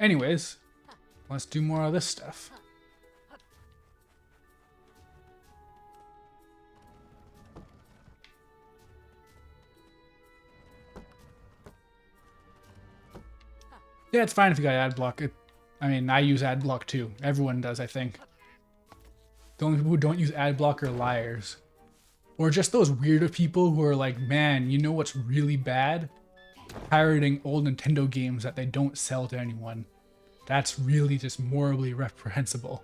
Anyways, let's do more of this stuff. Yeah, it's fine if you got ad block. I mean, I use ad block too. Everyone does, I think. The only people who don't use ad block are liars. Or just those weirdo people who are like, man, you know what's really bad? Pirating old Nintendo games that they don't sell to anyone. That's really just morally reprehensible.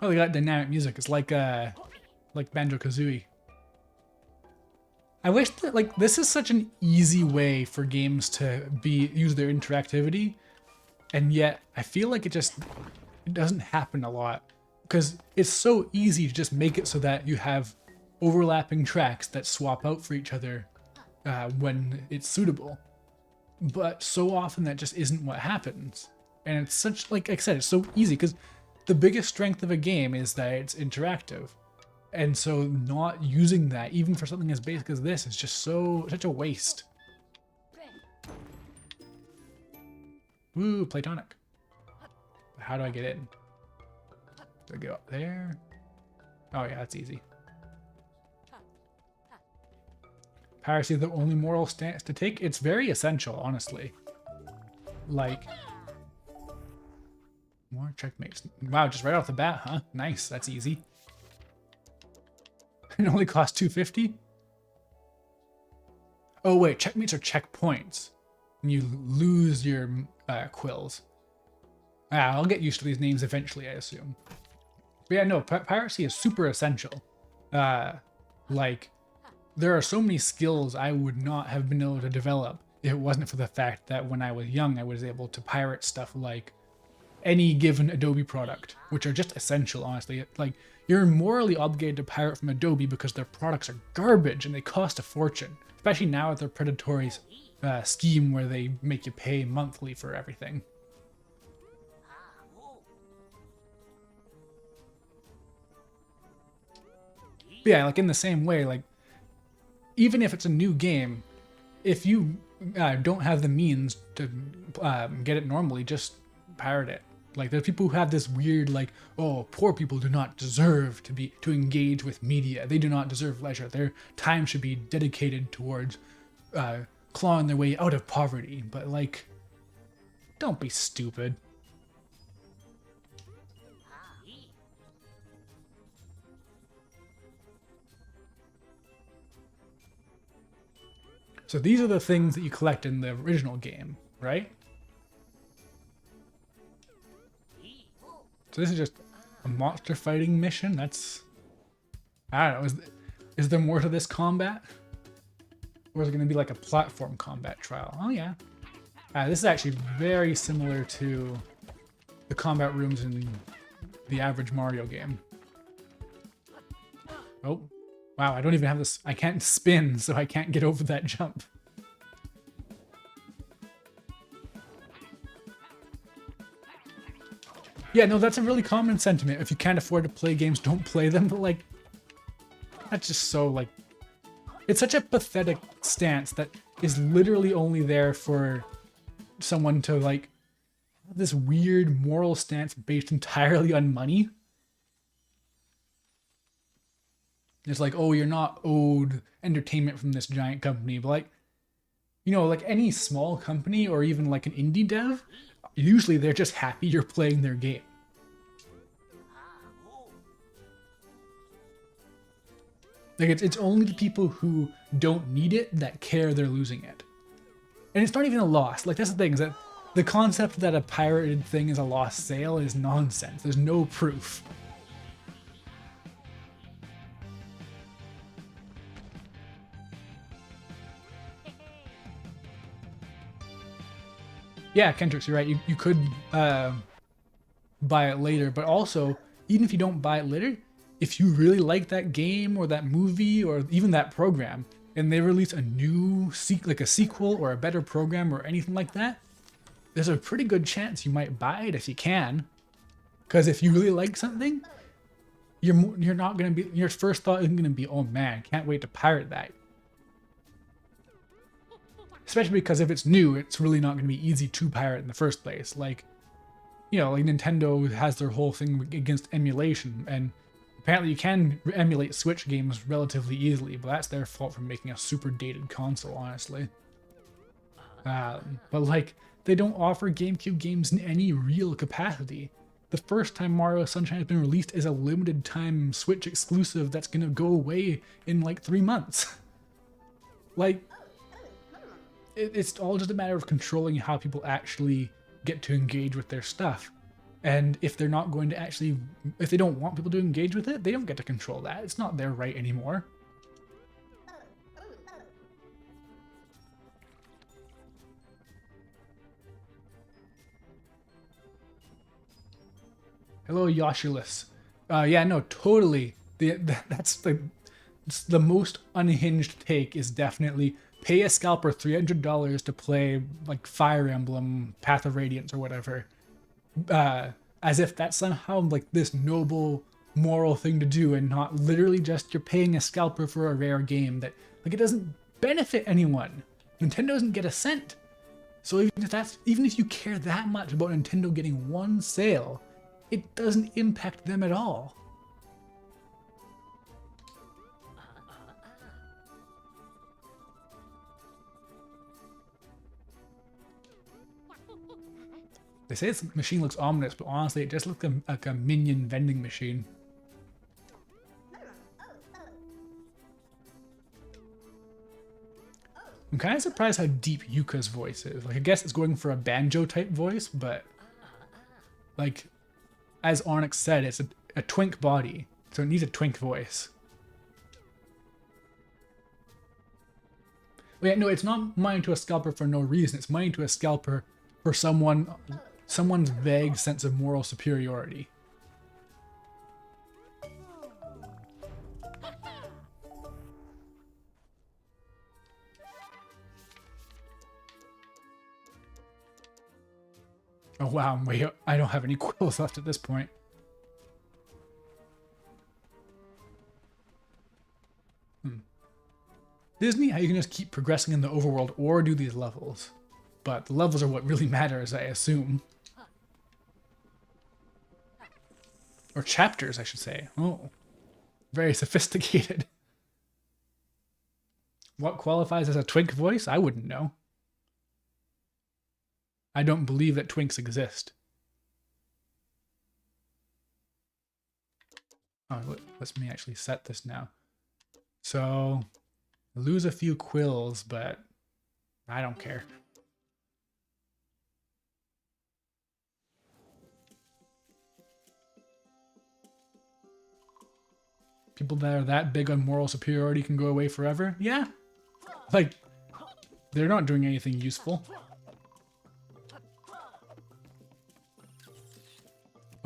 Oh, they got dynamic music. It's like Banjo-Kazooie. I wish that, like, this is such an easy way for games to use their interactivity, and yet I feel like it doesn't happen a lot because it's so easy to just make it so that you have overlapping tracks that swap out for each other when it's suitable. But so often that just isn't what happens, and it's such, like I said, it's so easy because the biggest strength of a game is that it's interactive. And so not using that, even for something as basic as this, is just such a waste. Woo, Platonic. How do I get in? Do I go up there? Oh yeah, that's easy. Piracy is the only moral stance to take? It's very essential, honestly. Like, more checkmates. Wow, just right off the bat, huh? Nice, that's easy. It only costs 250? Oh wait, checkmates are checkpoints. And you lose your quills. I'll get used to these names eventually, I assume. But yeah, no, piracy is super essential. Like, there are so many skills I would not have been able to develop if it wasn't for the fact that when I was young, I was able to pirate stuff like any given Adobe product, which are just essential, honestly. Like, you're morally obligated to pirate from Adobe because their products are garbage and they cost a fortune, especially now with their predatory scheme where they make you pay monthly for everything. But yeah, like in the same way, like, even if it's a new game, if you don't have the means to get it normally, just pirate it. Like, there's people who have this weird, like, oh, poor people do not deserve to engage with media. They do not deserve leisure. Their time should be dedicated towards clawing their way out of poverty. But, like, don't be stupid. So these are the things that you collect in the original game, right? So this is just a monster fighting mission? That's... I don't know, is there more to this combat? Or is it going to be like a platform combat trial? Oh yeah. This is actually very similar to the combat rooms in the average Mario game. Oh, wow, I don't even have this... I can't spin, so I can't get over that jump. Yeah, no, that's a really common sentiment. If you can't afford to play games, don't play them. But, like, that's just so, like... It's such a pathetic stance that is literally only there for someone to, like, have this weird moral stance based entirely on money. It's like, oh, you're not owed entertainment from this giant company. But, like, you know, like any small company or even like an indie dev, usually they're just happy you're playing their game. Like, it's only the people who don't need it that care they're losing it. And it's not even a loss. Like, that's the thing, is that the concept that a pirated thing is a lost sale is nonsense. There's no proof. Yeah, Kendricks, you're right. You could buy it later, but also, even if you don't buy it later, if you really like that game or that movie or even that program, and they release a new like a sequel or a better program or anything like that, there's a pretty good chance you might buy it if you can. Because if you really like something, you're not gonna be, your first thought isn't gonna be, oh man, can't wait to pirate that. Especially because if it's new, it's really not gonna be easy to pirate in the first place. Like, you know, like Nintendo has their whole thing against emulation, and apparently you can emulate Switch games relatively easily, but that's their fault for making a super dated console, honestly. But like, they don't offer GameCube games in any real capacity. The first time Mario Sunshine has been released is a limited time Switch exclusive that's gonna go away in like 3 months. Like, it's all just a matter of controlling how people actually get to engage with their stuff. And if they're not going to actually, if they don't want people to engage with it, they don't get to control that. It's not their right anymore. Hello, Yoshulus. Yeah, no, totally. That's the most unhinged take is definitely pay a scalper $300 to play like Fire Emblem, Path of Radiance or whatever. As if that's somehow like this noble moral thing to do, and not literally just you're paying a scalper for a rare game that like it doesn't benefit anyone. Nintendo doesn't get a cent. So even if you care that much about Nintendo getting one sale, it doesn't impact them at all. They say this machine looks ominous, but honestly, it just looks like a minion vending machine. I'm kind of surprised how deep Yuka's voice is. Like, I guess it's going for a banjo type voice, but like, as Onyx said, it's a twink body, so it needs a twink voice. Wait, no, it's not money to a scalper for no reason. It's money to a scalper for someone's vague sense of moral superiority. Oh wow, wait, I don't have any quills left at this point. Disney, how you can just keep progressing in the overworld or do these levels. But the levels are what really matters, I assume. Or chapters, I should say. Oh, very sophisticated. What qualifies as a twink voice? I wouldn't know. I don't believe that twinks exist. Oh, let me actually set this now. So, lose a few quills, but I don't care. People that are that big on moral superiority can go away forever? Yeah. Like, they're not doing anything useful.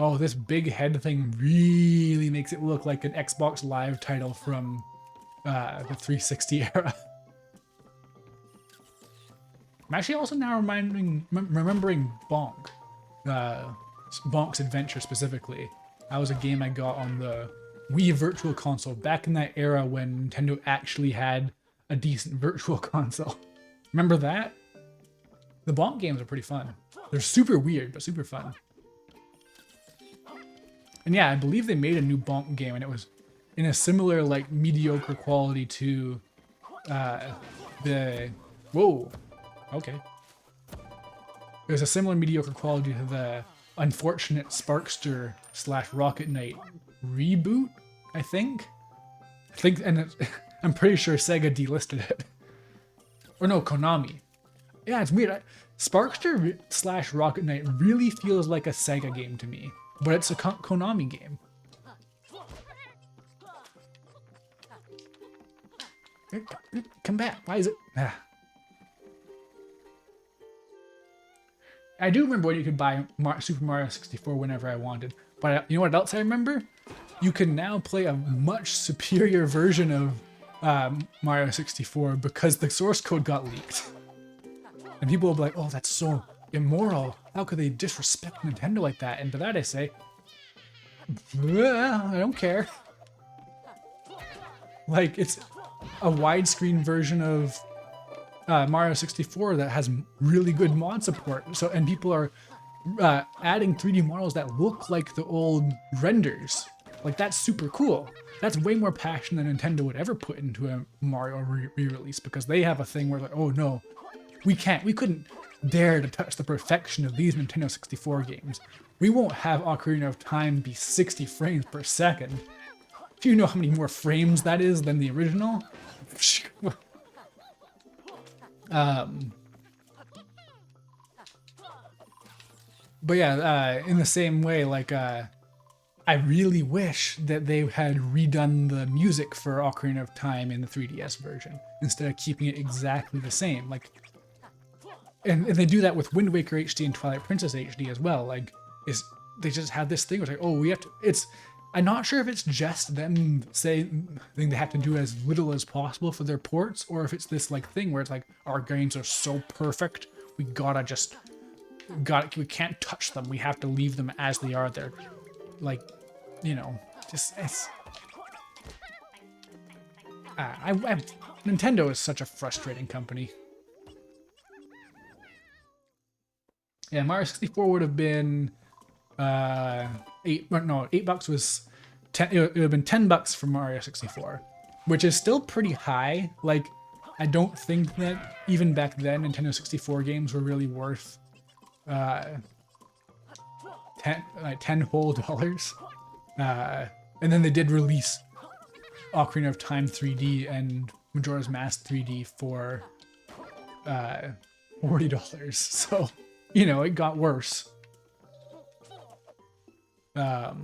Oh, this big head thing really makes it look like an Xbox Live title from the 360 era. I'm actually also now remembering Bonk. Bonk's Adventure specifically. That was a game I got on the Wii Virtual Console back in that era when Nintendo actually had a decent Virtual Console. Remember that? The Bonk games are pretty fun. They're super weird, but super fun. And yeah, I believe they made a new Bonk game, and it was in a similar, like, mediocre quality to the... Whoa! Okay. It was a similar mediocre quality to the unfortunate Sparkster / Rocket Knight reboot, I think. And I'm pretty sure Sega delisted it. Or no, Konami. Yeah, it's weird. Sparkster / Rocket Knight really feels like a Sega game to me. But it's a Konami game. Come back. Why is it? Ah. I do remember when you could buy Super Mario 64 whenever I wanted. But you know what else I remember? You can now play a much superior version of Mario 64 because the source code got leaked. And people will be like, oh, that's so immoral. How could they disrespect Nintendo like that? And to that I say, I don't care. Like, it's a widescreen version of Mario 64 that has really good mod support. So, and people are adding 3D models that look like the old renders. Like, that's super cool. That's way more passion than Nintendo would ever put into a Mario re-release, because they have a thing where like, oh no, we couldn't dare to touch the perfection of these Nintendo 64 games. We won't have Ocarina of Time be 60 frames per second. Do you know how many more frames that is than the original? But yeah, in the same way, like, I really wish that they had redone the music for Ocarina of Time in the 3DS version, instead of keeping it exactly the same. Like, and they do that with Wind Waker HD and Twilight Princess HD as well. Like, they just have this thing where it's like, oh, we have to, I'm not sure if it's just them saying they have to do as little as possible for their ports, or if it's this like thing where it's like, our games are so perfect, we can't touch them. We have to leave them as they are. They're like, you know, just Nintendo is such a frustrating company. Yeah, Mario 64 would have been $8 was 10. It would have been $10 for Mario 64, which is still pretty high. Like, I don't think that even back then Nintendo 64 games were really worth 10 whole dollars. And then they did release Ocarina of Time 3D and Majora's Mask 3D for $40. So, you know, it got worse. But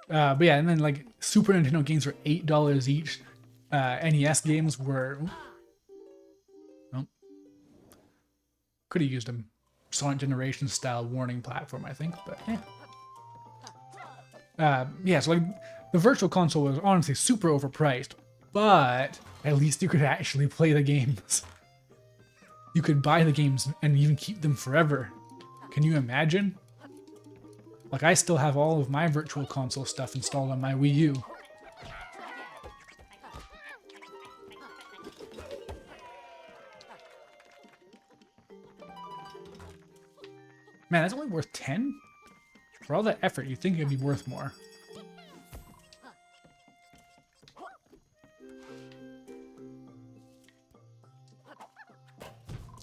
yeah, and then like Super Nintendo games were $8 each. NES games were, could have used a Sonic Generations style warning platform, I think, but yeah. Yeah, so like the Virtual Console was honestly super overpriced, but at least you could actually play the games. You could buy the games and even keep them forever. Can you imagine? Like, I still have all of my Virtual Console stuff installed on my Wii U. Man, that's only worth 10? For all that effort, you'd think it'd be worth more.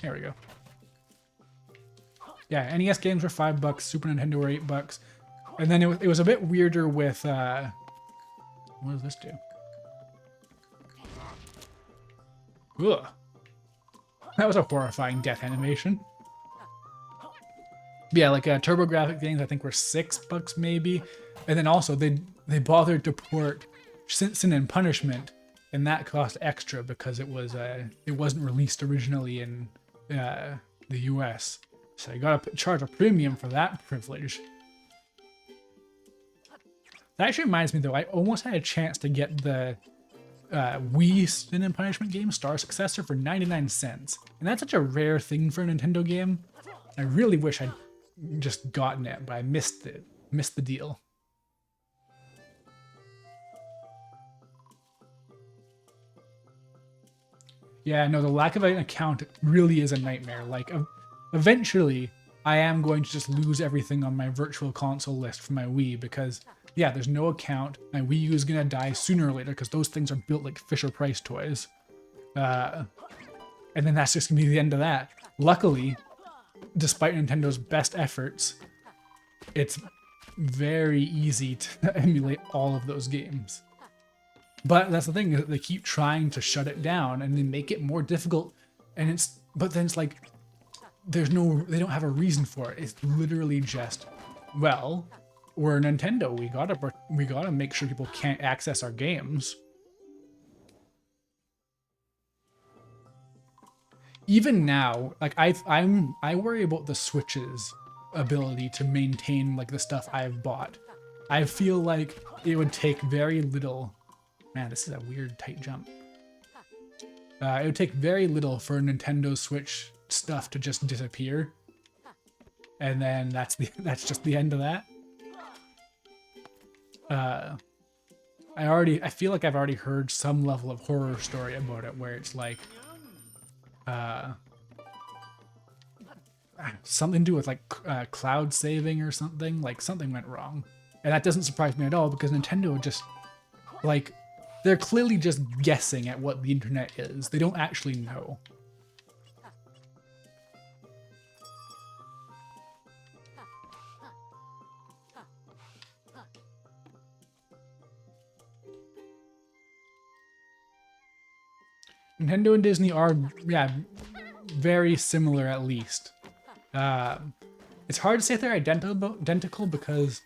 There we go. Yeah, NES games were $5, Super Nintendo were $8. And then it was a bit weirder with, what does this do? Ugh. That was a horrifying death animation. Yeah, like TurboGrafx games I think were $6 maybe. And then also they bothered to port Sin and Punishment, and that cost extra because it wasn't released originally in the US. So you gotta charge a premium for that privilege. That actually reminds me though, I almost had a chance to get the Wii Sin and Punishment game, Star Successor, for 99 cents. And that's such a rare thing for a Nintendo game. I really wish I'd just gotten it, but I missed the deal. Yeah, no, the lack of an account really is a nightmare. Like, eventually, I am going to just lose everything on my Virtual Console list for my Wii because, yeah, there's no account. My Wii U is gonna die sooner or later because those things are built like Fisher-Price toys. And then that's just gonna be the end of that. Luckily, despite Nintendo's best efforts, it's very easy to emulate all of those games. But that's the thing, is that they keep trying to shut it down and they make it more difficult. And but then it's like, they don't have a reason for it. It's literally just, well, we're Nintendo. We gotta make sure people can't access our games. Even now, like I worry about the Switch's ability to maintain like the stuff I've bought. I feel like it would take very little. Man, this is a weird tight jump. It would take very little for a Nintendo Switch stuff to just disappear, and then that's just the end of that. I feel like I've already heard some level of horror story about it where it's like something to do with like cloud saving or something, like something went wrong. And that doesn't surprise me at all because Nintendo just like, they're clearly just guessing at what the internet is. They don't actually know. Nintendo and Disney are, yeah, very similar at least. It's hard to say they're identical because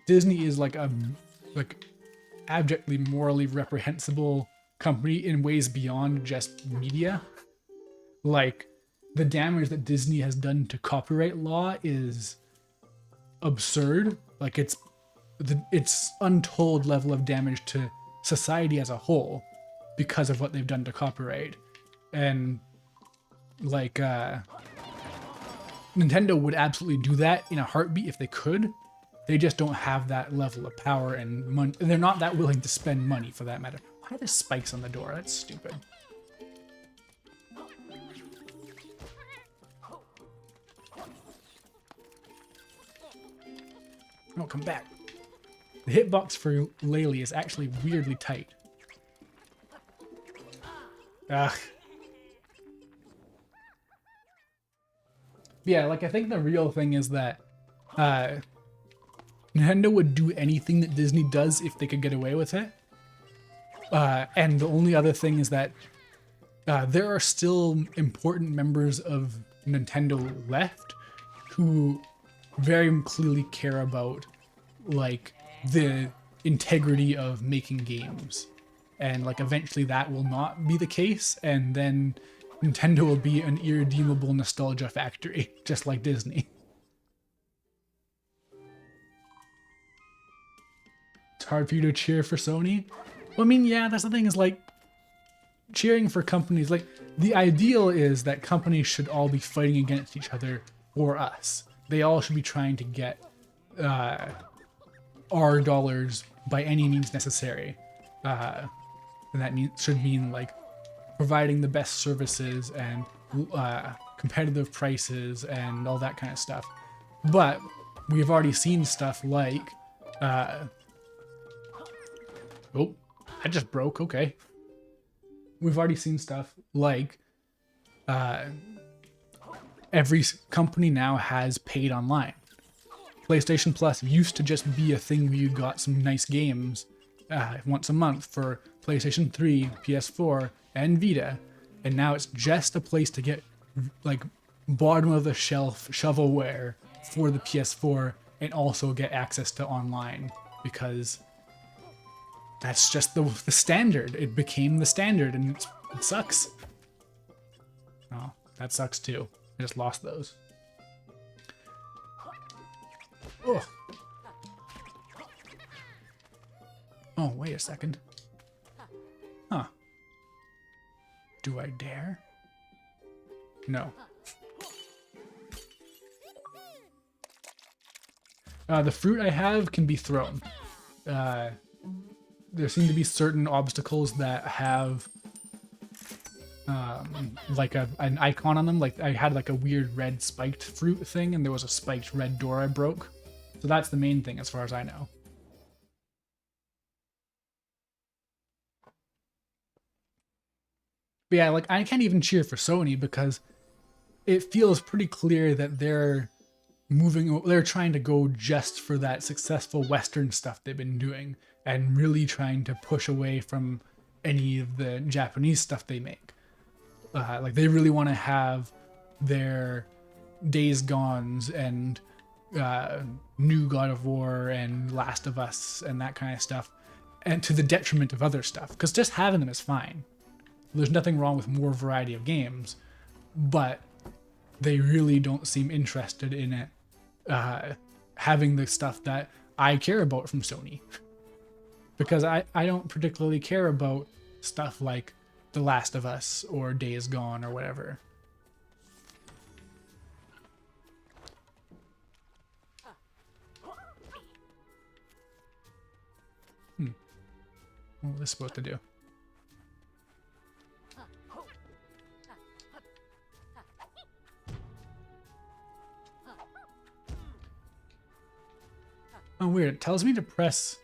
Disney is like a abjectly morally reprehensible company in ways beyond just media. Like, the damage that Disney has done to copyright law is absurd. Like, it's untold level of damage to society as a whole because of what they've done to copyright. And like Nintendo would absolutely do that in a heartbeat if they could. They just don't have that level of power and money. They're not that willing to spend money for that matter. Why are there spikes on the door? That's stupid. Oh, come back. The hitbox for Laylee is actually weirdly tight. Ugh. Yeah, like I think the real thing is that Nintendo would do anything that Disney does if they could get away with it. And the only other thing is that there are still important members of Nintendo left who very clearly care about like the integrity of making games. And like eventually that will not be the case, and then Nintendo will be an irredeemable nostalgia factory, just like Disney. It's hard for you to cheer for Sony? Well, I mean, yeah, that's the thing is like, cheering for companies, like, the ideal is that companies should all be fighting against each other for us. They all should be trying to get our dollars by any means necessary. And that should mean like providing the best services and competitive prices and all that kind of stuff. But we've already seen stuff like oh, that just broke. Okay. We've already seen stuff like every company now has paid online. PlayStation Plus used to just be a thing where you got some nice games once a month for PlayStation 3, PS4, and Vita, and now it's just a place to get like bottom of the shelf shovelware for the PS4 and also get access to online because that's just the standard. It became the standard and it sucks. Oh, that sucks too. I just lost those. Ugh. Oh, wait a second. Huh. Do I dare? No. The fruit I have can be thrown. There seem to be certain obstacles that have like an icon on them. Like I had like a weird red spiked fruit thing and there was a spiked red door I broke. So that's the main thing as far as I know. But yeah, like I can't even cheer for Sony because it feels pretty clear that they're trying to go just for that successful Western stuff they've been doing and really trying to push away from any of the Japanese stuff they make. Like they really want to have their Days Gones and new God of War and Last of Us and that kind of stuff, and to the detriment of other stuff, because just having them is fine. There's nothing wrong with more variety of games, but they really don't seem interested in it having the stuff that I care about from Sony. Because I don't particularly care about stuff like The Last of Us or Days Gone or whatever. What was this supposed to do? Oh, weird. It tells me to press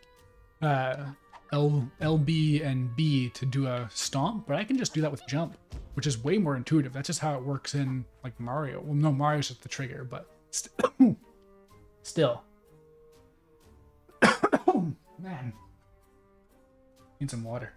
LB and B to do a stomp, but I can just do that with jump, which is way more intuitive. That's just how it works in like Mario. Well, no, Mario's just the trigger, but still. Oh, man. Need some water.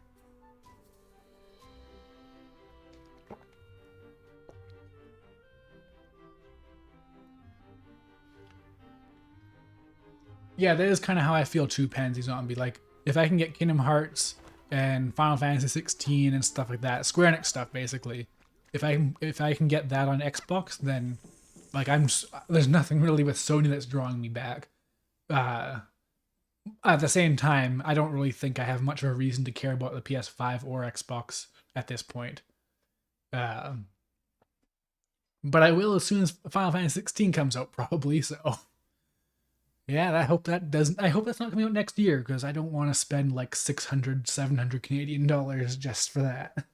Yeah, that is kind of how I feel too, Pansy Zombie. Like, if I can get Kingdom Hearts and Final Fantasy 16 and stuff like that, Square Enix stuff, basically. If I can get that on Xbox, then like there's nothing really with Sony that's drawing me back. At the same time, I don't really think I have much of a reason to care about the PS5 or Xbox at this point. But I will as soon as Final Fantasy 16 comes out, probably. So. Yeah, I hope that doesn't. I hope that's not coming out next year because I don't want to spend like 600, 700 Canadian dollars just for that.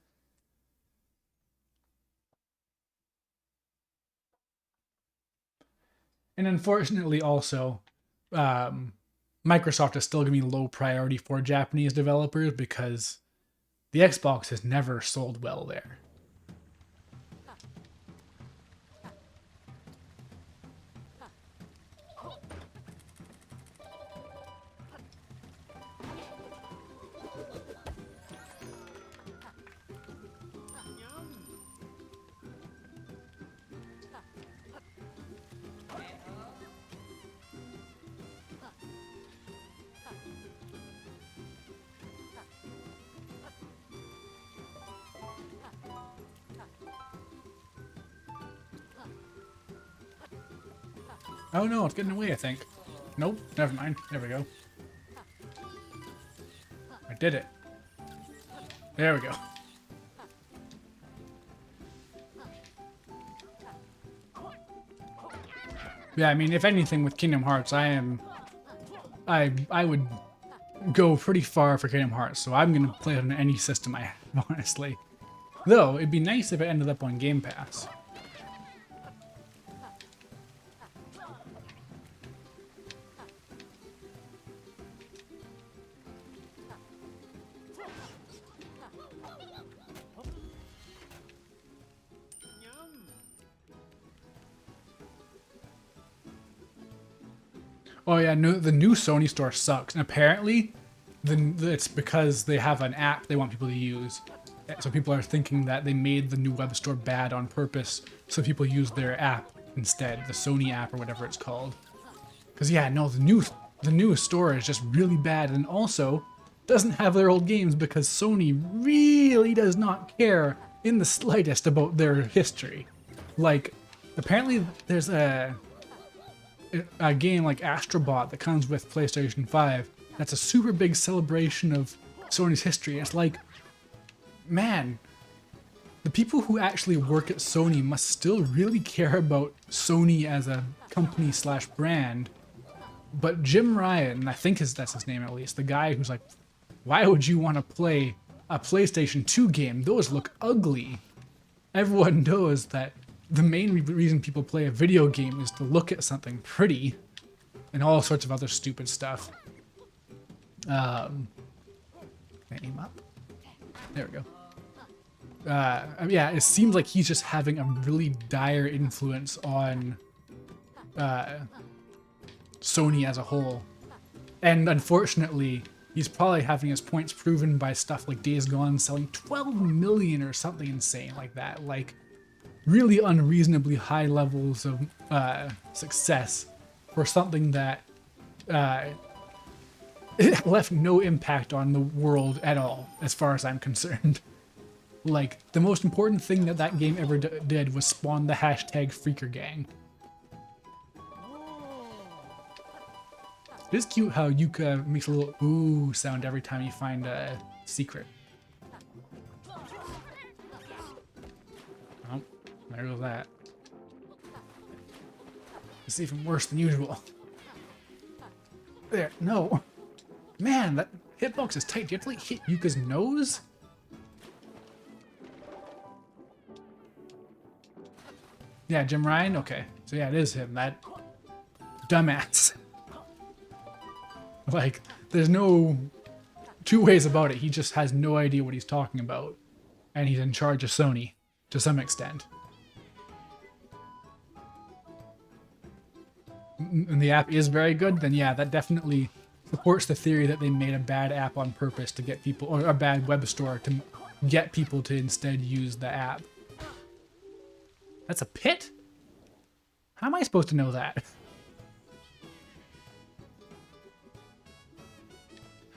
And unfortunately, also, Microsoft is still going to be low priority for Japanese developers because the Xbox has never sold well there. Oh no, it's getting away, I think. Nope, never mind. There we go. I did it. There we go. Yeah, I mean, if anything with Kingdom Hearts, I would go pretty far for Kingdom Hearts, so I'm gonna play it on any system I have, honestly. Though, it'd be nice if it ended up on Game Pass. Oh yeah, no, the new Sony store sucks, and apparently, it's because they have an app they want people to use. So people are thinking that they made the new web store bad on purpose, so people use their app instead, the Sony app or whatever it's called. Because yeah, no, the new store is just really bad, and also doesn't have their old games because Sony really does not care in the slightest about their history. Like, apparently there's a game like Astrobot that comes with PlayStation 5 that's a super big celebration of Sony's history. It's like, man, the people who actually work at Sony must still really care about Sony as a company slash brand. But Jim Ryan, I think that's his name at least, the guy who's like, why would you want to play a PlayStation 2 game? Those look ugly. Everyone knows that the main reason people play a video game is to look at something pretty and all sorts of other stupid stuff. Can I aim up? There we go. Yeah, it seems like he's just having a really dire influence on Sony as a whole. And unfortunately, he's probably having his points proven by stuff like Days Gone selling 12 million or something insane like that. Like, really unreasonably high levels of success for something that it left no impact on the world at all, as far as I'm concerned. Like, the most important thing that game ever did was spawn the hashtag FreakerGang. It is cute how Yooka makes a little ooh sound every time you find a secret. Oh, there goes that. It's even worse than usual. There, no. Man, Hitbox is tight. Do you have to like hit Yuka's nose? Yeah, Jim Ryan? Okay. So yeah, it is him. That dumbass. Like, there's no two ways about it. He just has no idea what he's talking about. And he's in charge of Sony, to some extent. And the app is very good, then yeah, that definitely supports the theory that they made a bad app on purpose to get people, or a bad web store to get people to instead use the app. That's a pit? How am I supposed to know that?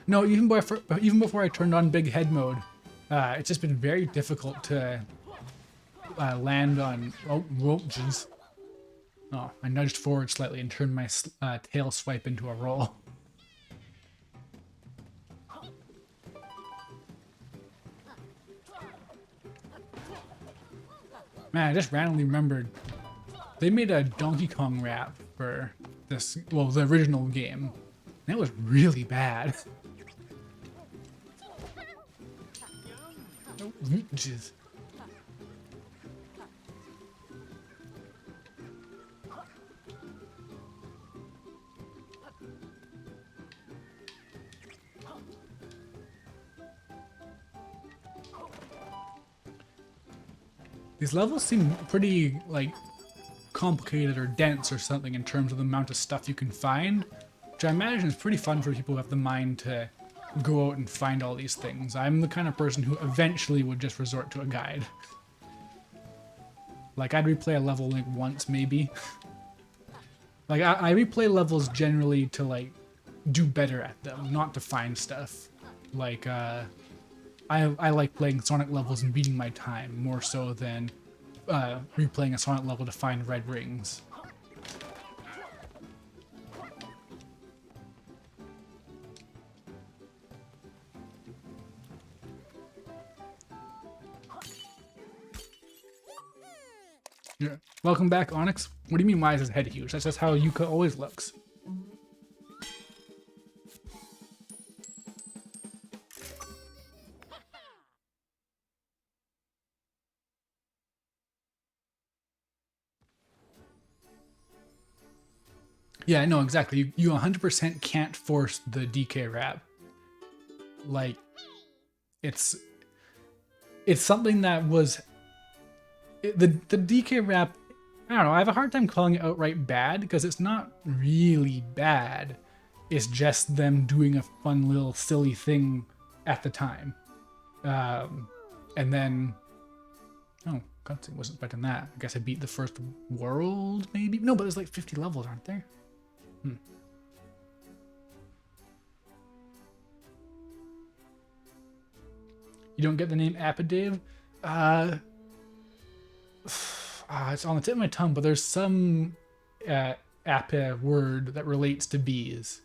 No, even before I turned on big head mode, it's just been very difficult to land on. Oh, jeez. Oh, I nudged forward slightly and turned my tail swipe into a roll. Man, I just randomly remembered they made a Donkey Kong rap for this, well, the original game. And it was really bad. Oh, jeez. These levels seem pretty, like, complicated or dense or something in terms of the amount of stuff you can find, which I imagine is pretty fun for people who have the mind to go out and find all these things. I'm the kind of person who eventually would just resort to a guide. Like, I'd replay a level, like, once, maybe. Like, I replay levels generally to, like, do better at them, not to find stuff. Like, I like playing Sonic levels and beating my time more so than replaying a Sonic level to find red rings. Yeah. Welcome back, Onyx. What do you mean, why is his head huge? That's just how Yooka always looks. Yeah, I know, exactly. You 100% can't force the DK rap. Like, it's something that was... The DK rap, I don't know, I have a hard time calling it outright bad, because it's not really bad. It's just them doing a fun little silly thing at the time. And then... Oh, cutscene wasn't better than that. I guess I beat the first world, maybe? No, but there's like 50 levels, aren't there? You don't get the name Apodave? It's on the tip of my tongue, but there's some Apa word that relates to bees.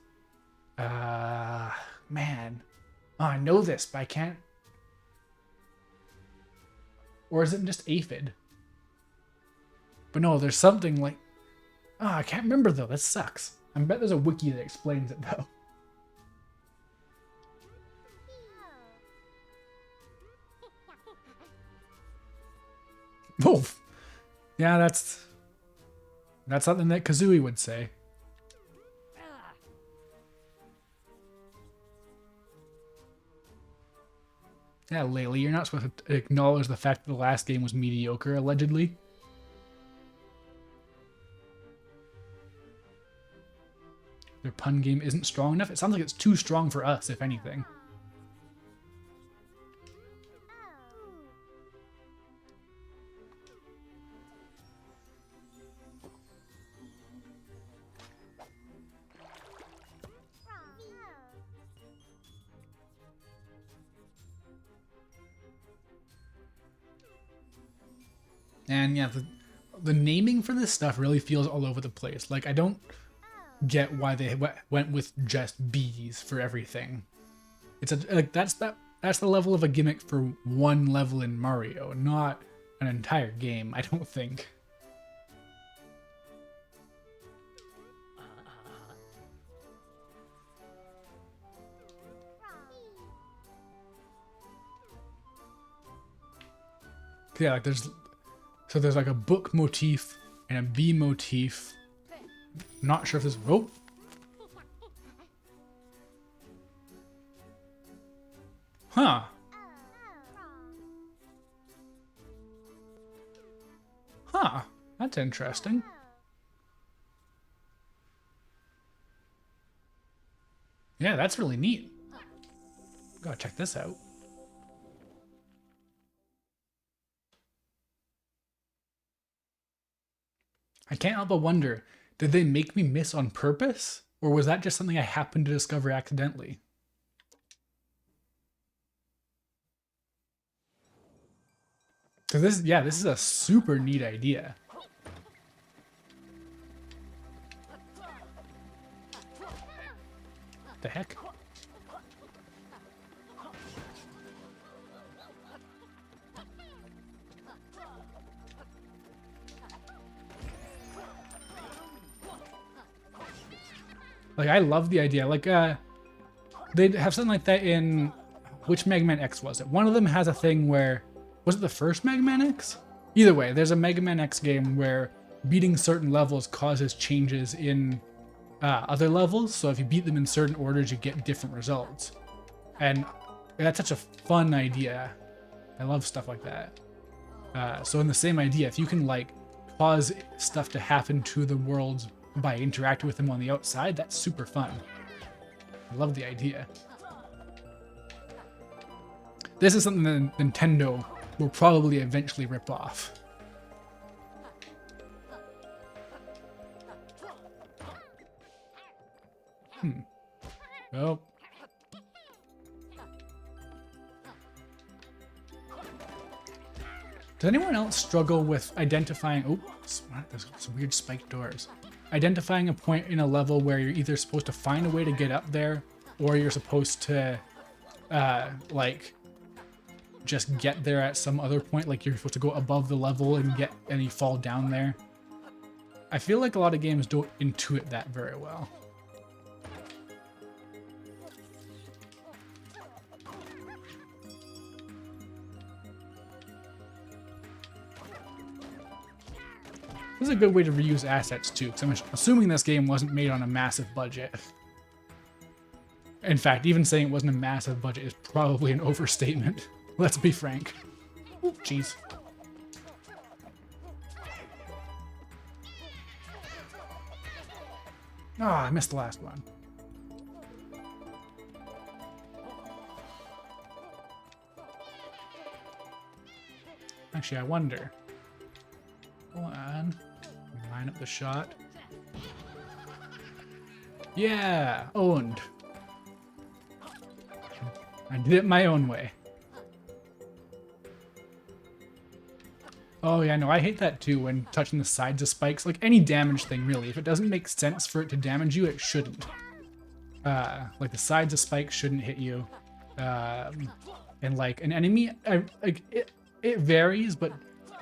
Man. Oh, I know this, but I can't... Or is it just aphid? But no, there's something like... Oh, I can't remember though, that sucks. I bet there's a wiki that explains it though. Oh, yeah, that's something that Kazooie would say. Yeah, Laylee, you're not supposed to acknowledge the fact that the last game was mediocre, allegedly. Their pun game isn't strong enough? It sounds like it's too strong for us, if anything. And yeah, the naming for this stuff really feels all over the place. Like, I don't get why they went with just bees for everything. It's like that's the level of a gimmick for one level in Mario, not an entire game, I don't think. yeah, like there's like a book motif and a bee motif. Not sure if this. Oh. Huh. Huh. That's interesting. Yeah, that's really neat. Gotta check this out. I can't help but wonder, did they make me miss on purpose? Or was that just something I happened to discover accidentally? Because this is a super neat idea. The heck? Like, I love the idea. Like, they'd have something like that in... Which Mega Man X was it? One of them has a thing where... Was it the first Mega Man X? Either way, there's a Mega Man X game where beating certain levels causes changes in other levels. So if you beat them in certain orders, you get different results. And that's such a fun idea. I love stuff like that. So in the same idea, if you can, like, cause stuff to happen to the worlds by interacting with them on the outside, that's super fun. I love the idea. This is something that Nintendo will probably eventually rip off. Well. Does anyone else struggle with identifying... Oh, there's some weird spiked doors. Identifying a point in a level where you're either supposed to find a way to get up there, or you're supposed to, like, just get there at some other point, like you're supposed to go above the level and you fall down there. I feel like a lot of games don't intuit that very well. This is a good way to reuse assets too, because I'm assuming this game wasn't made on a massive budget. In fact, even saying it wasn't a massive budget is probably an overstatement. Let's be frank. Oh, jeez. Ah, I missed the last one. Actually, I wonder. Hold on. Line up the shot. Yeah, owned. I did it my own way. Oh yeah, no, I hate that too when touching the sides of spikes. Like any damage thing, really. If it doesn't make sense for it to damage you, it shouldn't. Like the sides of spikes shouldn't hit you. And like an enemy, it varies, but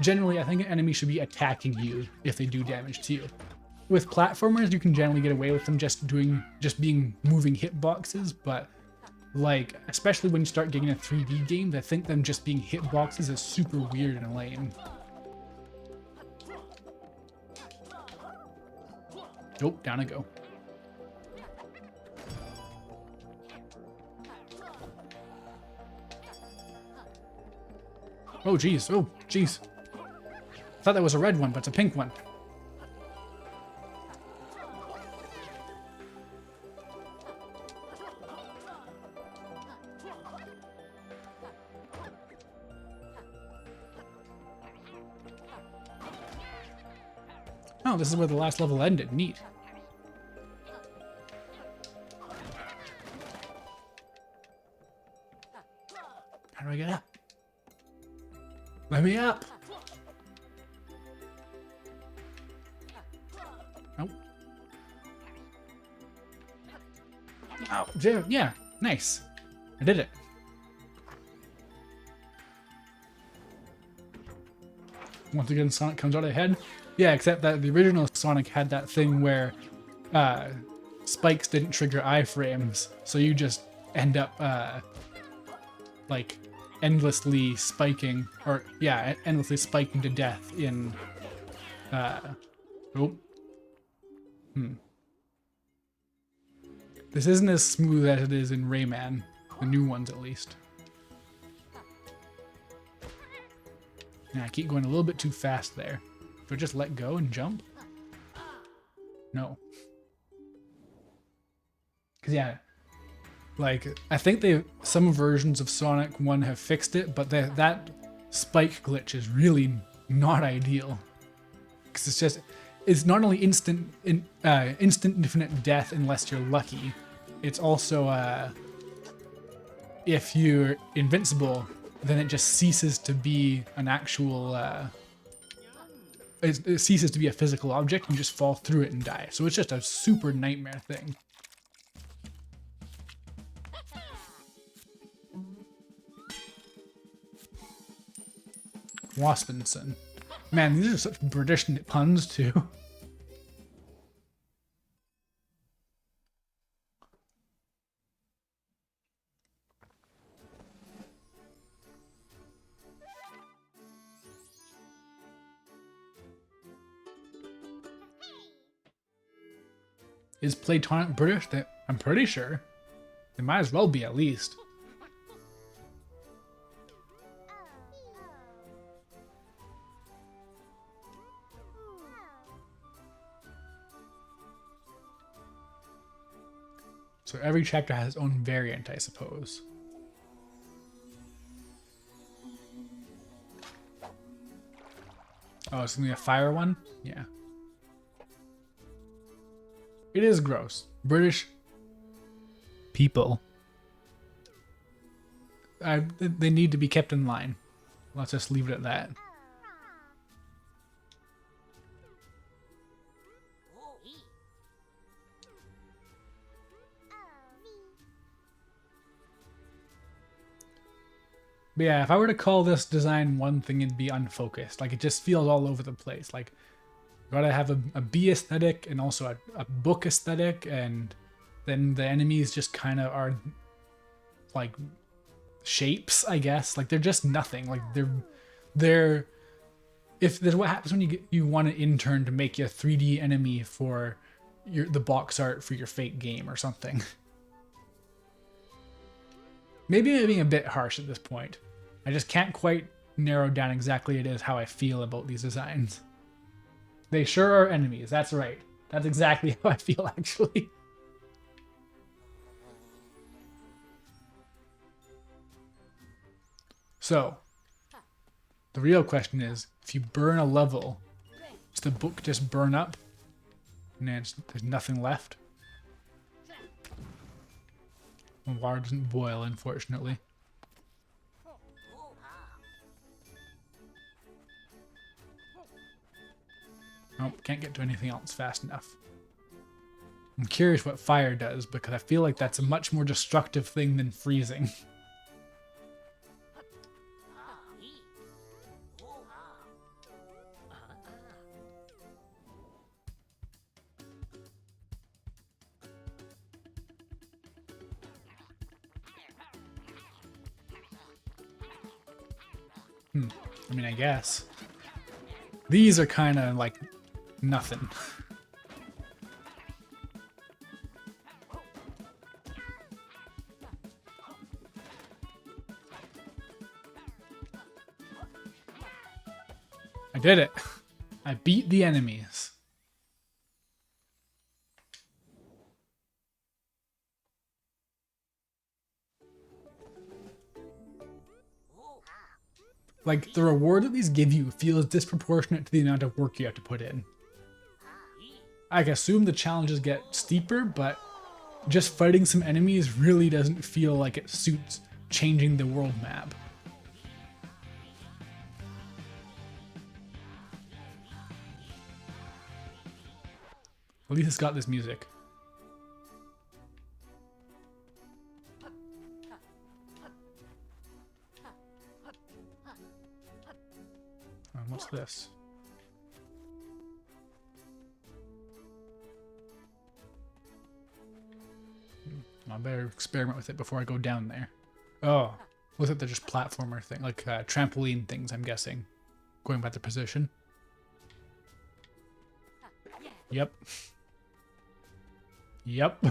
generally I think an enemy should be attacking you if they do damage to you. With platformers, you can generally get away with them just being moving hitboxes, but like, especially when you start getting a 3D game, I think them just being hitboxes is super weird and lame. Oh, down I go. Oh, geez. Oh, geez. I thought that was a red one, but it's a pink one. Oh, this is where the last level ended. Neat. How do I get up? Let me up! Nope. Oh, yeah, nice. I did it. Once again, Sonic comes out ahead. Yeah, except that the original Sonic had that thing where spikes didn't trigger iframes, so you just end up like endlessly spiking, or yeah, endlessly spiking to death in, oh, This isn't as smooth as it is in Rayman, the new ones at least. Yeah, I keep going a little bit too fast there. Do I just let go and jump? No. Cause yeah, like I think some versions of Sonic 1 have fixed it, but that spike glitch is really not ideal. Cause it's not only instant infinite death unless you're lucky. It's also if you're invincible, then it just ceases to be an actual it ceases to be a physical object and you just fall through it and die. So it's just a super nightmare thing. Waspinson. Man, these are such British puns too. Is Platonic British? I'm pretty sure. They might as well be at least. So every chapter has its own variant, I suppose. Oh, it's gonna be a fire one? Yeah. It is gross. British people. They need to be kept in line. Let's just leave it at that. But yeah, if I were to call this design one thing, it'd be unfocused. Like, it just feels all over the place. Like, you gotta have a bee aesthetic and also a book aesthetic, and then the enemies just kind of are like shapes, I guess. Like, they're just nothing. Like, they're if there's what happens when you want an intern to make you a 3D enemy for the box art for your fake game or something. Maybe I'm being a bit harsh at this point. I just can't quite narrow down exactly it is how I feel about these designs. They sure are enemies, that's right. That's exactly how I feel, actually. So, the real question is, if you burn a level, does the book just burn up? And then there's nothing left? The water doesn't boil, unfortunately. Nope, can't get to anything else fast enough. I'm curious what fire does, because I feel like that's a much more destructive thing than freezing. I mean, I guess. These are kind of like nothing. I did it. I beat the enemies. Like, the reward that these give you feels disproportionate to the amount of work you have to put in. I assume the challenges get steeper, but just fighting some enemies really doesn't feel like it suits changing the world map. At least it's got this music. What's this? I better experiment with it before I go down there. Oh, Looks like they're just platformer thing, like trampoline things, I'm guessing. Going by the position. Yep. Yep.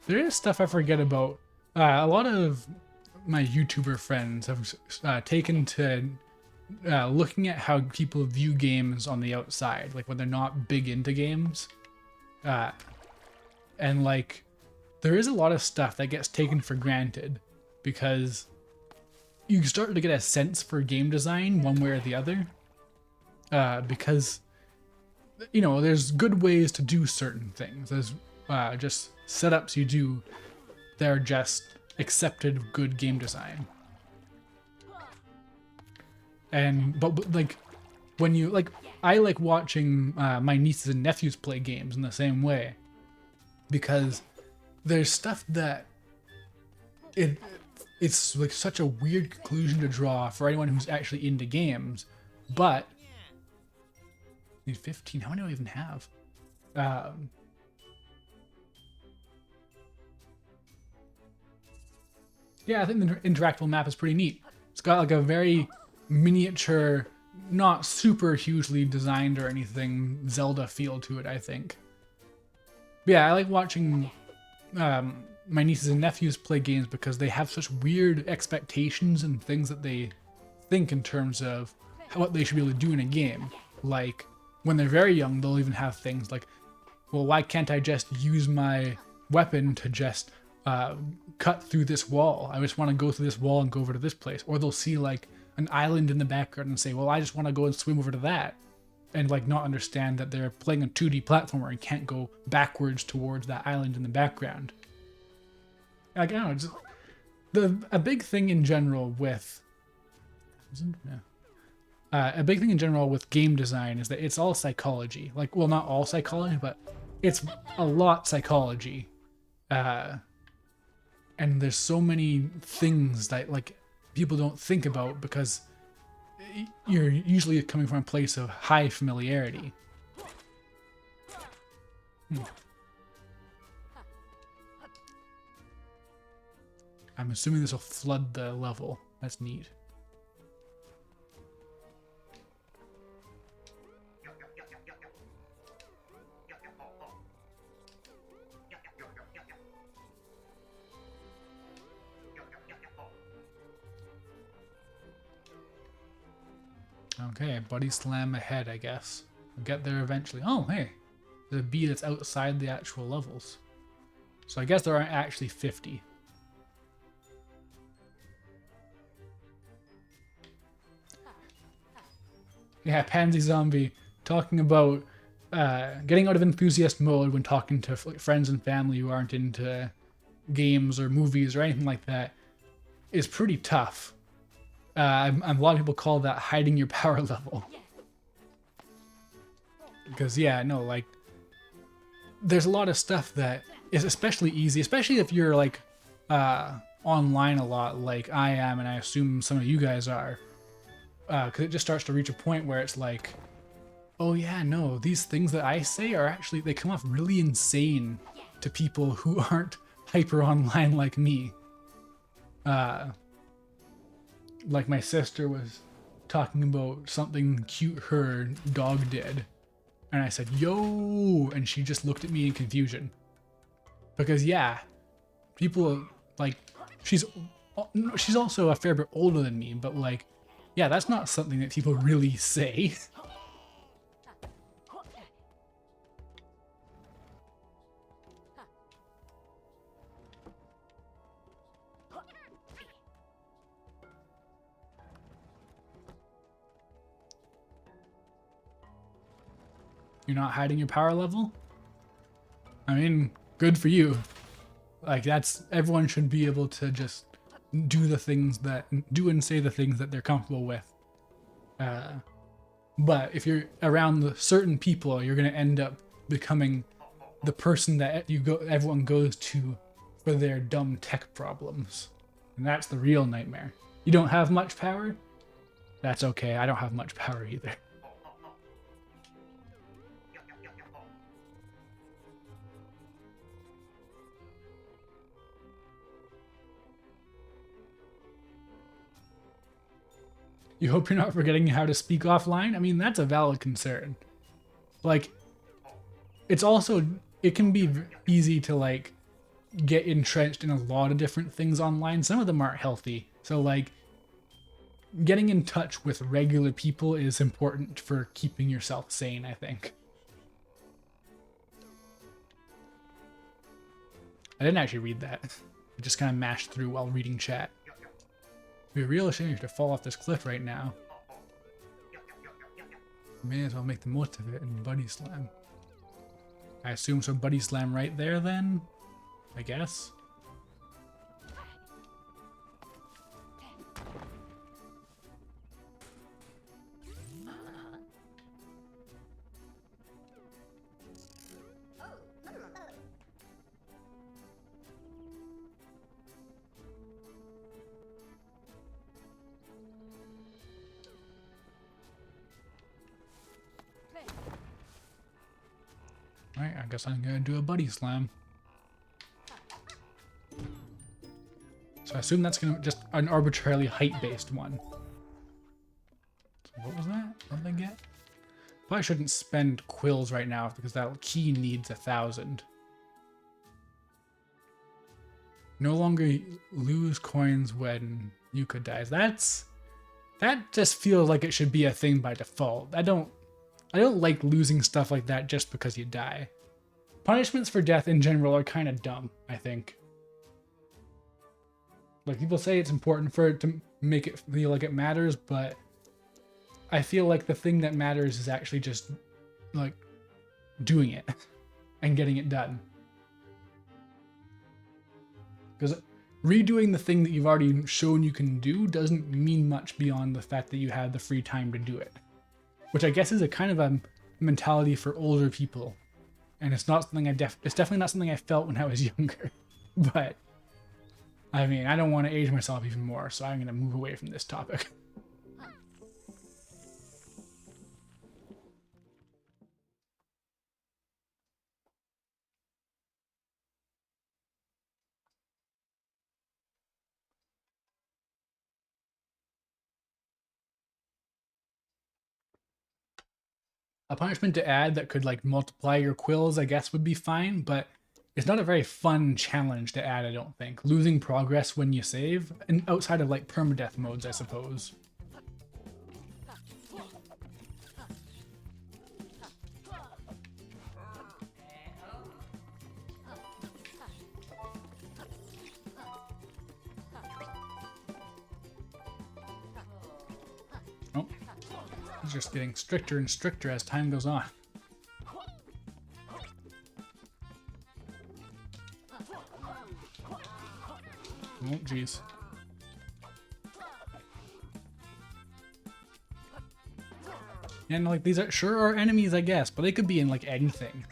There is stuff I forget about. A lot of my YouTuber friends have taken to looking at how people view games on the outside, like when they're not big into games. And like, there is a lot of stuff that gets taken for granted because you start to get a sense for game design one way or the other. Because, you know, there's good ways to do certain things. There's just setups you do that are just accepted good game design. And but like when you like, I like watching my nieces and nephews play games in the same way, because there's stuff that it's like such a weird conclusion to draw for anyone who's actually into games, but I need 15. How many do I even have? Yeah, I think the interactable map is pretty neat. It's got like a very miniature, not super hugely designed or anything, Zelda feel to it, I think. But yeah, I like watching my nieces and nephews play games because they have such weird expectations and things that they think in terms of what they should be able to do in a game. Like, when they're very young, they'll even have things like, well, why can't I just use my weapon to just cut through this wall? I just want to go through this wall and go over to this place. Or they'll see like an island in the background and say, well, I just want to go and swim over to that. And like not understand that they're playing a 2D platformer and can't go backwards towards that island in the background. Like, I don't know, a big thing in general with... a big thing in general with game design is that it's all psychology. Like, well, not all psychology, but it's a lot psychology. And there's so many things that like people don't think about because you're usually coming from a place of high familiarity. I'm assuming this will flood the level. That's neat. Okay, buddy slam ahead, I guess. We'll get there eventually. Oh, hey. There's a bee that's outside the actual levels. So I guess there aren't actually 50. Yeah, Pansy Zombie talking about getting out of enthusiast mode when talking to friends and family who aren't into games or movies or anything like that is pretty tough. A lot of people call that hiding your power level. Because, yeah, no, like, there's a lot of stuff that is especially easy, especially if you're, like, online a lot like I am, and I assume some of you guys are. Because it just starts to reach a point where it's like, oh yeah, no, these things that I say are actually, they come off really insane to people who aren't hyper online like me. Like my sister was talking about something cute her dog did. And I said, yo, and she just looked at me in confusion. Because yeah, people like, she's also a fair bit older than me, but like, yeah, that's not something that people really say. You're not hiding your power level? I mean, good for you. Like, that's, everyone should be able to just do the things that, do and say the things that they're comfortable with. But if you're around certain people, you're going to end up becoming the person that everyone goes to for their dumb tech problems. And that's the real nightmare. You don't have much power? That's okay, I don't have much power either. You hope you're not forgetting how to speak offline? I mean, that's a valid concern. Like, it's also, it can be easy to like get entrenched in a lot of different things online. Some of them aren't healthy. So like, getting in touch with regular people is important for keeping yourself sane, I think. I didn't actually read that. I just kind of mashed through while reading chat. It'd be a real shame to fall off this cliff right now. May as well make the most of it and buddy slam. I assume so, buddy slam right there then? I guess. Alright, I guess I'm gonna do a buddy slam. So I assume that's gonna just an arbitrarily height-based one. So what was that? What did I get? Probably shouldn't spend quills right now because that key needs 1,000. No longer lose coins when Yooka dies. That just feels like it should be a thing by default. I don't like losing stuff like that just because you die. Punishments for death in general are kind of dumb, I think. Like, people say it's important for it to make it feel like it matters, but I feel like the thing that matters is actually just, like, doing it and getting it done. Because redoing the thing that you've already shown you can do doesn't mean much beyond the fact that you have the free time to do it. Which I guess is a kind of a mentality for older people. And it's not something it's definitely not something I felt when I was younger. But I mean, I don't want to age myself even more, so I'm going to move away from this topic. A punishment to add that could like multiply your quills, I guess, would be fine, but it's not a very fun challenge to add, I don't think. Losing progress when you save, and outside of like permadeath modes, I suppose. Oh, it's just getting stricter and stricter as time goes on. Oh, jeez. And like these are sure are enemies, I guess, but they could be in like anything.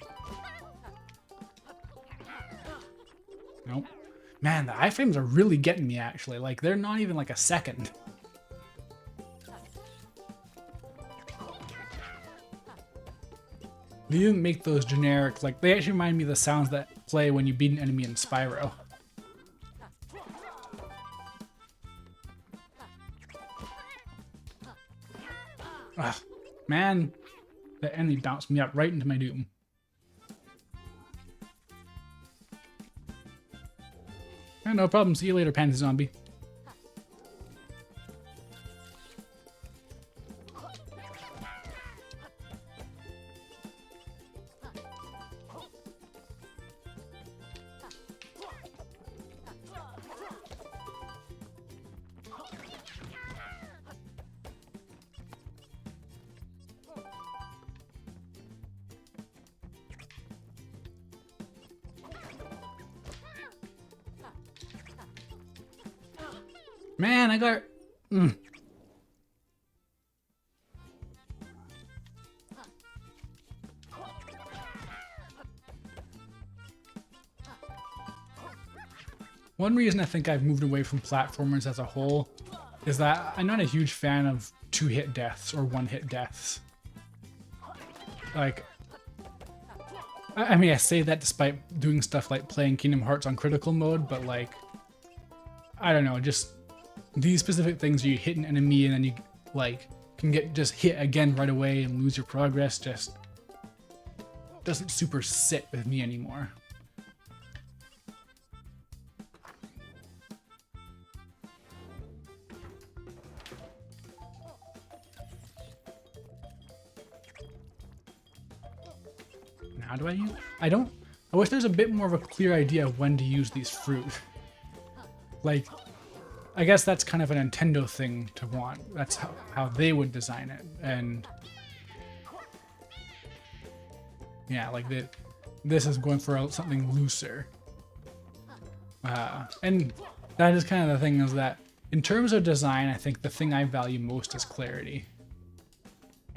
Nope. Man, the iframes are really getting me actually. Like they're not even like a second. They didn't make those generic, like they actually remind me of the sounds that play when you beat an enemy in Spyro. Ugh, man, that enemy bounced me up right into my doom. Yeah, no problem. See you later, Panty Zombie. Man, I got... One reason I think I've moved away from platformers as a whole is that I'm not a huge fan of two-hit deaths or one-hit deaths. Like... I mean, I say that despite doing stuff like playing Kingdom Hearts on critical mode, but like... I don't know, just... These specific things where you hit an enemy and then like can get just hit again right away and lose your progress just doesn't super sit with me anymore. How do I use? I wish there's a bit more of a clear idea of when to use these fruit. Like, I guess that's kind of a Nintendo thing to want. That's how they would design it. And yeah, like this is going for something looser. And that is kind of the thing, is that in terms of design, I think the thing I value most is clarity.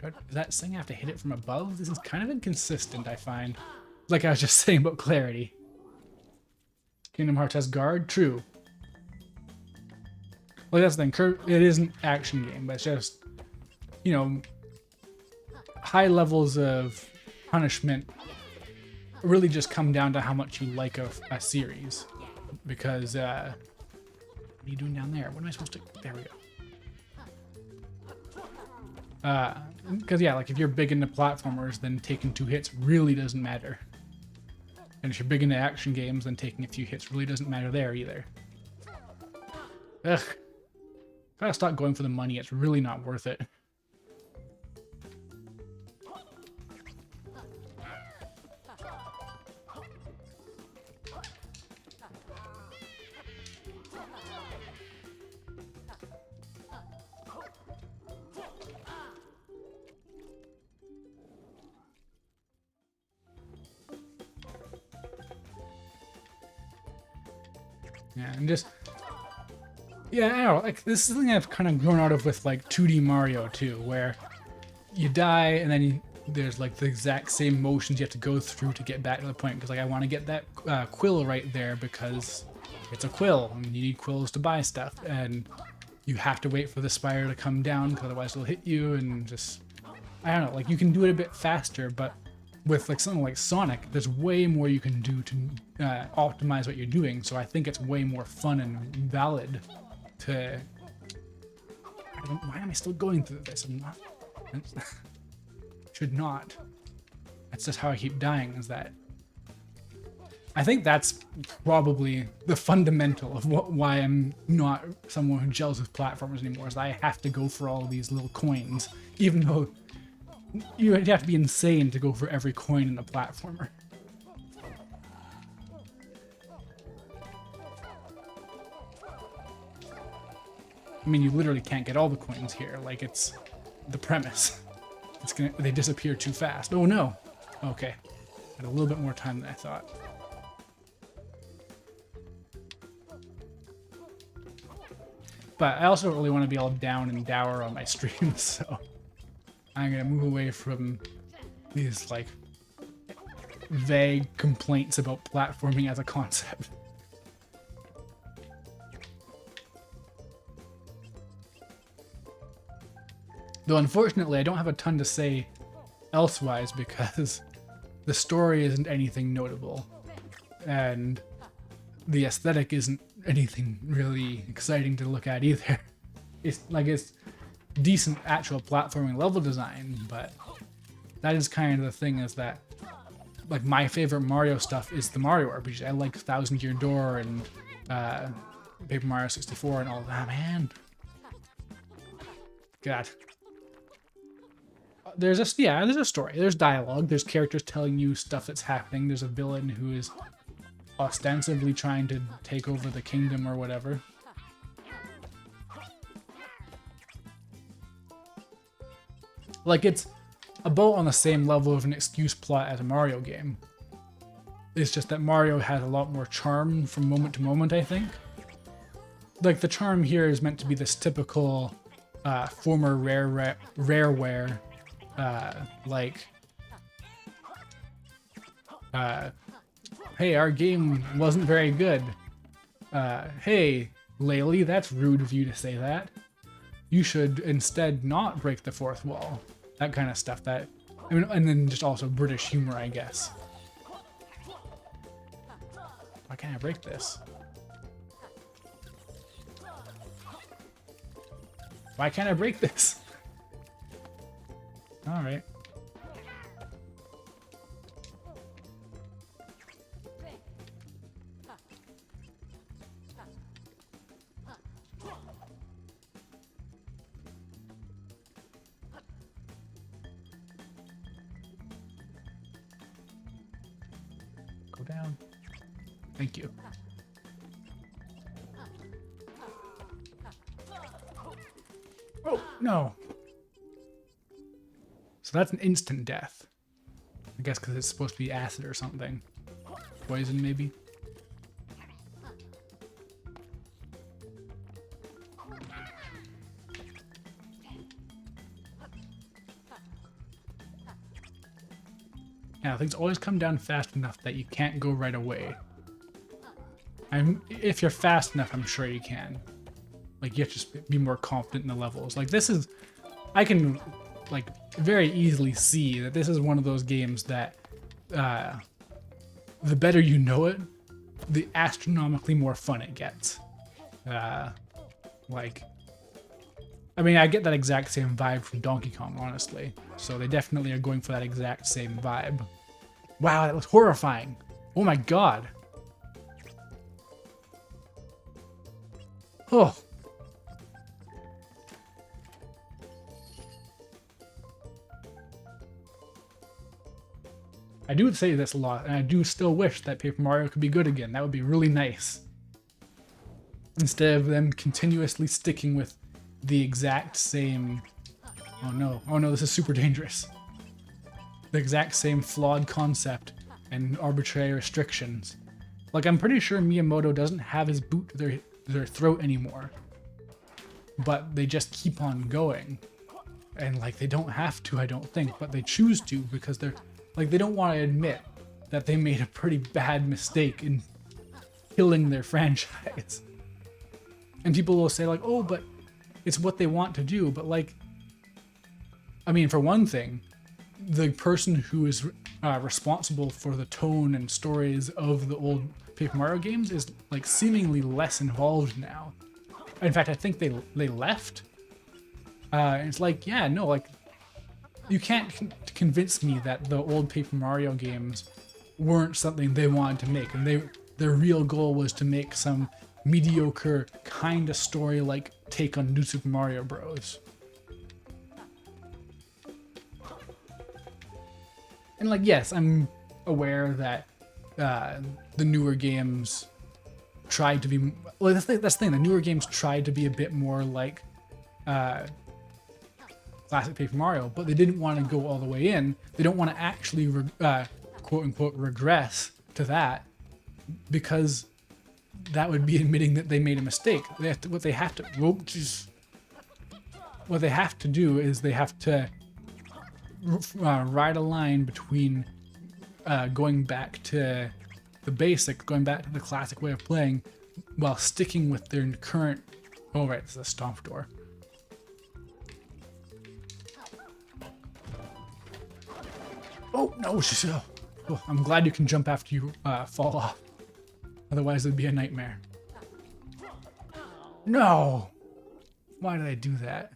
Is that saying I have to hit it from above? This is kind of inconsistent, I find. Like I was just saying about clarity. Kingdom Hearts has guard? True. Well, that's the thing. It is an action game, but it's just, you know, high levels of punishment really just come down to how much you like a series. Because, what are you doing down there? What am I supposed to... There we go. Because, yeah, like if you're big into platformers, then taking 2 hits really doesn't matter. And if you're big into action games, then taking a few hits really doesn't matter there either. Ugh. Gotta stop going for the money, it's really not worth it. Yeah, and just... Yeah, I don't know, like, this is something I've kind of grown out of with, like, 2D Mario, too, where you die, and then there's, like, the exact same motions you have to go through to get back to the point, because, like, I want to get that quill right there, because it's a quill, and you need quills to buy stuff, and you have to wait for the spire to come down, because otherwise it'll hit you, and just... I don't know, like, you can do it a bit faster, but with, like, something like Sonic, there's way more you can do to optimize what you're doing, so I think it's way more fun and valid to... Why am I still going through this? I'm not... Should not. That's just how I keep dying, is that... I think that's probably the fundamental of why I'm not someone who gels with platformers anymore, is that I have to go for all these little coins, even though you have to be insane to go for every coin in a platformer. I mean, you literally can't get all the coins here. Like, it's the premise. They disappear too fast. Oh no. Okay. Had a little bit more time than I thought. But I also don't really want to be all down and dour on my stream, so I'm gonna move away from these, like, vague complaints about platforming as a concept. Though unfortunately I don't have a ton to say elsewise, because the story isn't anything notable, and the aesthetic isn't anything really exciting to look at either. It's decent actual platforming level design, but that is kind of the thing, is that, like, my favorite Mario stuff is the Mario RPG. I like Thousand Year Door and Paper Mario 64 and all that, man. God. There's a story, there's dialogue, there's characters telling you stuff that's happening, there's a villain who is ostensibly trying to take over the kingdom or whatever. Like, it's about on the same level of an excuse plot as a Mario game. It's just that Mario has a lot more charm from moment to moment, I think. Like, the charm here is meant to be this typical former Rareware, like, hey, our game wasn't very good. Hey, Laylee, that's rude of you to say that. You should instead not break the fourth wall. That kind of stuff. That, I mean, and then just also British humor, I guess. Why can't I break this? Why can't I break this? All right. Go down. Thank you. Oh, no. So that's an instant death. I guess because it's supposed to be acid or something. Poison, maybe? Yeah, things always come down fast enough that you can't go right away. If you're fast enough, I'm sure you can. Like, you have to just be more confident in the levels. Like, this is... I can, like, very easily see that this is one of those games that... the better you know it, the astronomically more fun it gets. Like... I mean, I get that exact same vibe from Donkey Kong, honestly. So they definitely are going for that exact same vibe. Wow, that was horrifying. Oh my god. Oh. I do say this a lot, and I do still wish that Paper Mario could be good again. That would be really nice. Instead of them continuously sticking with the exact same... Oh no, this is super dangerous. The exact same flawed concept and arbitrary restrictions. Like, I'm pretty sure Miyamoto doesn't have his boot to their throat anymore. But they just keep on going. And, like, they don't have to, I don't think, but they choose to because they're... Like, they don't want to admit that they made a pretty bad mistake in killing their franchise. And people will say, like, oh, but it's what they want to do. But, like, I mean, for one thing, the person who is responsible for the tone and stories of the old Paper Mario games is, like, seemingly less involved now. In fact, I think they left. It's like, yeah, no, like, you can't convince me that the old Paper Mario games weren't something they wanted to make, and their real goal was to make some mediocre kind of story-like take on New Super Mario Bros. And, like, yes, I'm aware that the newer games tried to be... Well, that's the thing. The newer games tried to be a bit more like classic Paper Mario, but they didn't want to go all the way in. They don't want to actually, quote-unquote, regress to that, because that would be admitting that they made a mistake. What they have to do is they have to ride a line between going back to the basic, going back to the classic way of playing, while sticking with their current... Oh, right, this is a stomp door. Oh, no! Oh, I'm glad you can jump after you fall off. Otherwise, it'd be a nightmare. No! Why did I do that?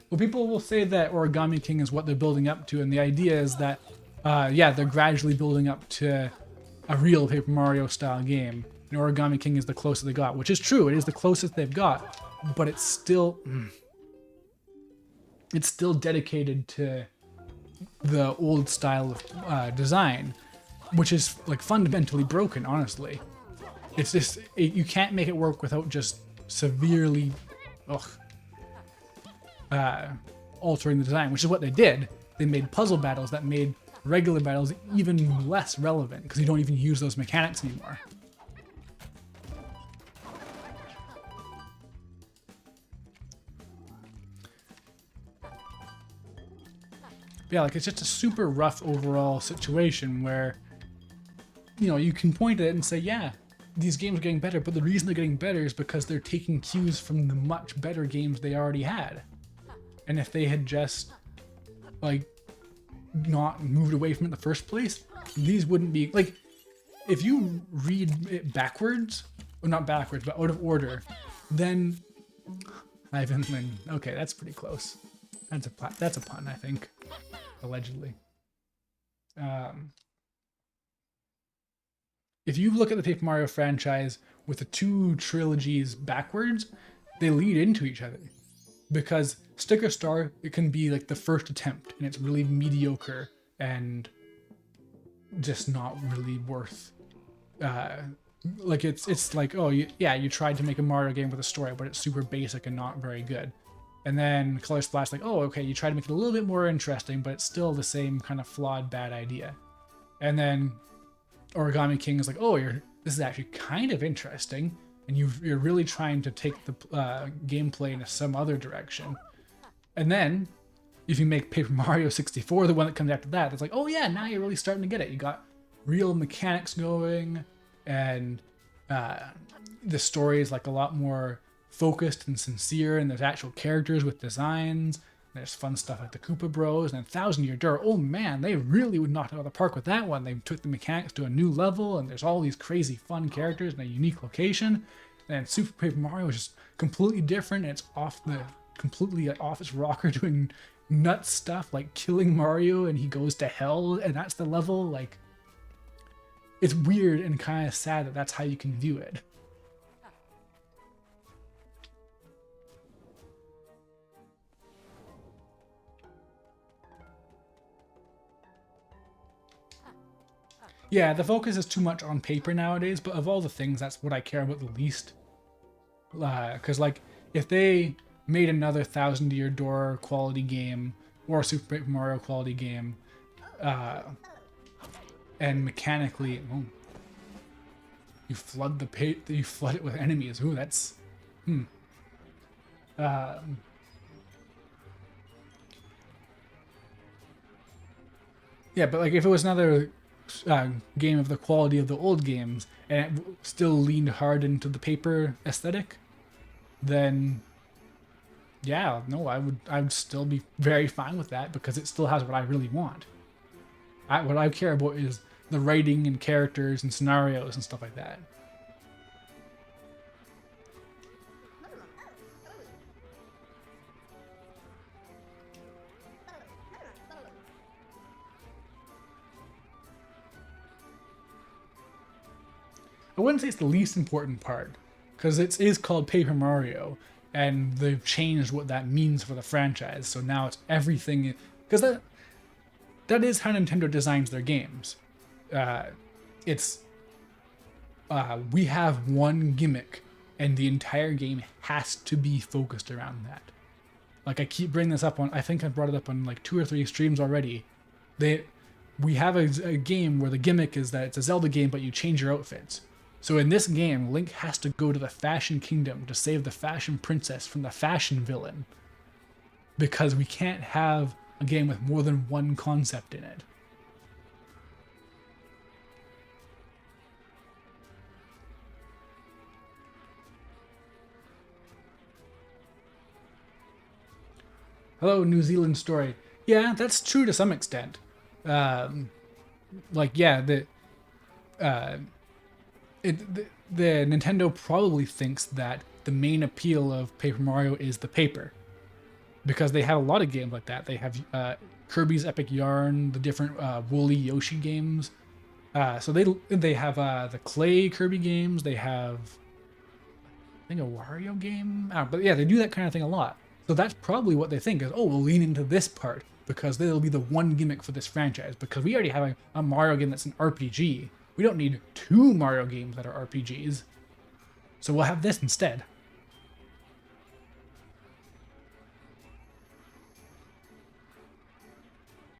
Well, people will say that Origami King is what they're building up to, and the idea is that, yeah, they're gradually building up to a real Paper Mario style game. And Origami King is the closest they got, which is true. It is the closest they've got, but it's still dedicated to the old style of design, which is, like, fundamentally broken, honestly. It's just, you can't make it work without just severely, altering the design, which is what they did. They made puzzle battles that made regular battles even less relevant, because you don't even use those mechanics anymore. Yeah, like, it's just a super rough overall situation where, you know, you can point at it and say, yeah, these games are getting better, but the reason they're getting better is because they're taking cues from the much better games they already had. And if they had just, like, not moved away from it in the first place, these wouldn't be like, if you read it backwards, or not backwards, but out of order, then Ivan Lynn. Okay, that's pretty close. That's a pun, I think, allegedly. If you look at the Paper Mario franchise with the two trilogies backwards, they lead into each other. Because Sticker Star, it can be like the first attempt, and it's really mediocre and just not really worth. Like it's like, oh yeah, you tried to make a Mario game with a story, but it's super basic and not very good. And then Color Splash, like, oh okay, you try to make it a little bit more interesting, but it's still the same kind of flawed bad idea. And then Origami King is like, oh, this is actually kind of interesting, and you're really trying to take the gameplay into some other direction. And then if you make Paper Mario 64, the one that comes after that, it's like, oh yeah, now you're really starting to get it. You got real mechanics going, and the story is like a lot more focused and sincere, and there's actual characters with designs. There's fun stuff like the Koopa Bros and 1000 Year Door. Oh man, they really would knock it out of the park with that one. They took the mechanics to a new level, and there's all these crazy fun characters in a unique location. And Super Paper Mario is just completely different, and it's completely off its rocker, doing nuts stuff like killing Mario, and he goes to hell, and that's the level. Like, it's weird and kind of sad that that's how you can view it. Yeah, the focus is too much on paper nowadays, but of all the things, that's what I care about the least. Because, like, if they made another 1000 Year Door quality game, or a Super Paper Mario quality game, and mechanically, well, you flood you flood it with enemies. Ooh, that's, yeah, but like if it was another game of the quality of the old games, and it still leaned hard into the paper aesthetic, then yeah, no, I would still be very fine with that, because it still has what I really want. What I care about is the writing and characters and scenarios and stuff like that. I wouldn't say it's the least important part, because it is called Paper Mario, and they've changed what that means for the franchise. So now it's everything, because that is how Nintendo designs their games. We have one gimmick, and the entire game has to be focused around that. Like, I keep bringing this up I think I brought it up on like 2 or 3 streams already. We have a game where the gimmick is that it's a Zelda game, but you change your outfits. So in this game, Link has to go to the Fashion Kingdom to save the Fashion Princess from the Fashion Villain, because we can't have a game with more than one concept in it. Hello, New Zealand story. Yeah, that's true to some extent. Like, yeah, the Nintendo probably thinks that the main appeal of Paper Mario is the paper, because they have a lot of games like that. They have Kirby's Epic Yarn, the different Woolly Yoshi games. So they have the Clay Kirby games. They have, I think, a Wario game. But yeah, they do that kind of thing a lot. So that's probably what they think is, oh, we'll lean into this part, because that'll be the one gimmick for this franchise, because we already have a Mario game that's an RPG. We don't need 2 Mario games that are RPGs. So we'll have this instead.